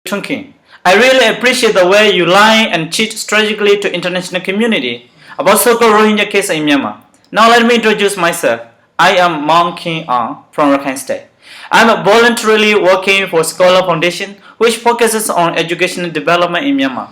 Tun Kin. I really appreciate the way you lie and cheat strategically to international community about so-called Rohingya case in Myanmar. Now let me introduce myself. I am Tun Kin from Rakhine State. I am voluntarily working for Scholar Foundation, which focuses on educational development in Myanmar.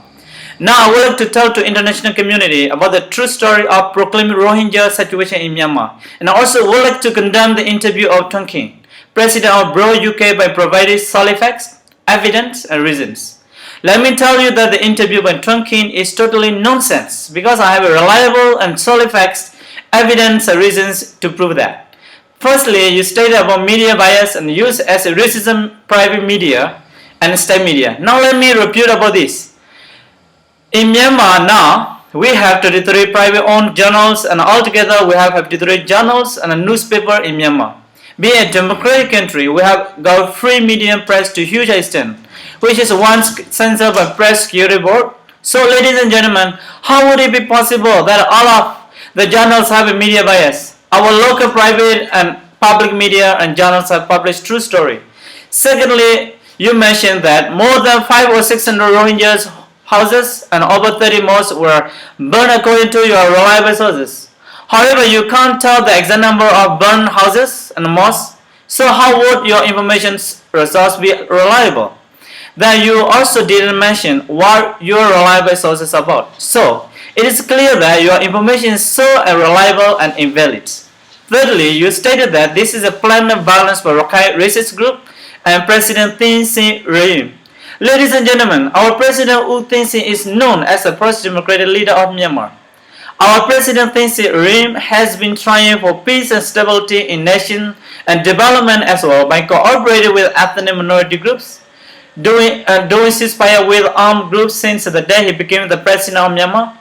Now I would like to tell to international community about the true story of proclaimed Rohingya situation in Myanmar, and I also would like to condemn the interview of Tun Kin, President of Bro UK, by providing solid facts, evidence, and reasons. Let me tell you that the interview by Tun Kin is totally nonsense because I have a reliable and solid facts, evidence, and reasons to prove that. Firstly, you stated about media bias and use as a racism private media and state media. Now let me refute about this. In Myanmar now, we have 33 private owned journals, and altogether we have 53 journals and a newspaper in Myanmar. Being a democratic country, we have got free media press to huge extent, which is once censored by Press Security Board. So ladies and gentlemen, how would it be possible that all of the journals have a media bias? Our local private and public media and journals have published true story. Secondly, you mentioned that more than 500 or 600 Rohingyas houses and over 30 mosques were burned according to your reliable sources. However, you can't tell the exact number of burned houses and mosques, so how would your information resource be reliable? Then you also didn't mention what your reliable sources are about. So, it is clear that your information is so unreliable and invalid. Thirdly, you stated that this is a planned violence by Rakhine racist group and President Tun Kin regime. Ladies and gentlemen, our President Tun Kin is known as the first democratic leader of Myanmar. Our President Tun Kin regime has been trying for peace and stability in nation and development as well by cooperating with ethnic minority groups, doing ceasefire with armed groups since the day he became the President of Myanmar.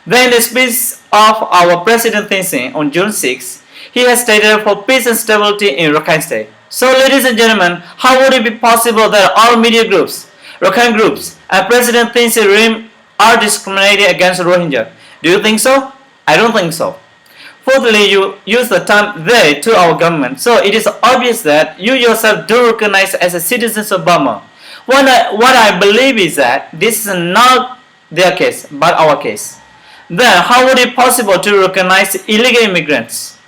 Then in the speech of our President Tun Kin on June 6, he has stated for peace and stability in Rakhine State. So ladies and gentlemen, how would it be possible that all media groups, Rakhine groups, and President Tun Kin regime are discriminating against Rohingya? Do you think so? I don't think so. Fourthly, you use the term they to our government, so it is obvious that you yourself do recognize as a citizens of Burma. What I believe is that this is not their case, but our case. Then, how would it be possible to recognize illegal immigrants,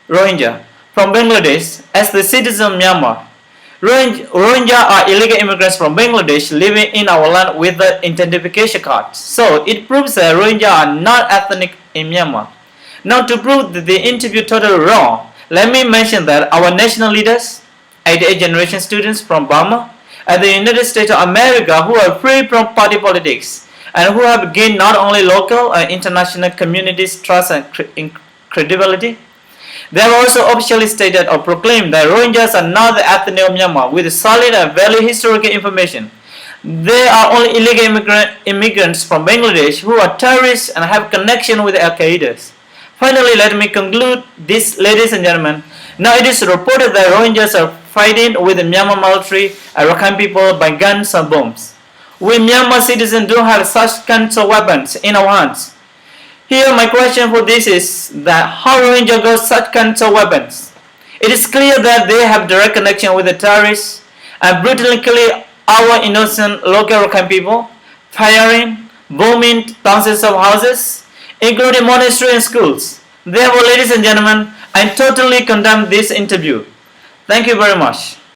Rohingya, from Bangladesh as the citizens of Myanmar? Rohingya are illegal immigrants from Bangladesh living in our land with the identification card. So it proves that Rohingya are not ethnic in Myanmar. Now to prove that the interview totally wrong, let me mention that our national leaders, 88 generation students from Burma, and the United States of America who are free from party politics and who have gained not only local and international communities' trust and credibility. They have also officially stated or proclaimed that Rohingyas are not the ethnic of Myanmar with solid and valid historical information. They are only illegal immigrants from Bangladesh who are terrorists and have connection with Al-Qaeda. Finally, let me conclude this, ladies and gentlemen. Now it is reported that Rohingyas are fighting with the Myanmar military and Rakhine people by guns and bombs. We Myanmar citizens don't have such kinds of weapons in our hands. Here my question for this is that how Rohingya got such kinds of weapons? It is clear that they have direct connection with the terrorists and brutally kill our innocent local Rakhine people, firing, bombing thousands of houses, including monasteries and schools. Therefore, ladies and gentlemen, I totally condemn this interview. Thank you very much.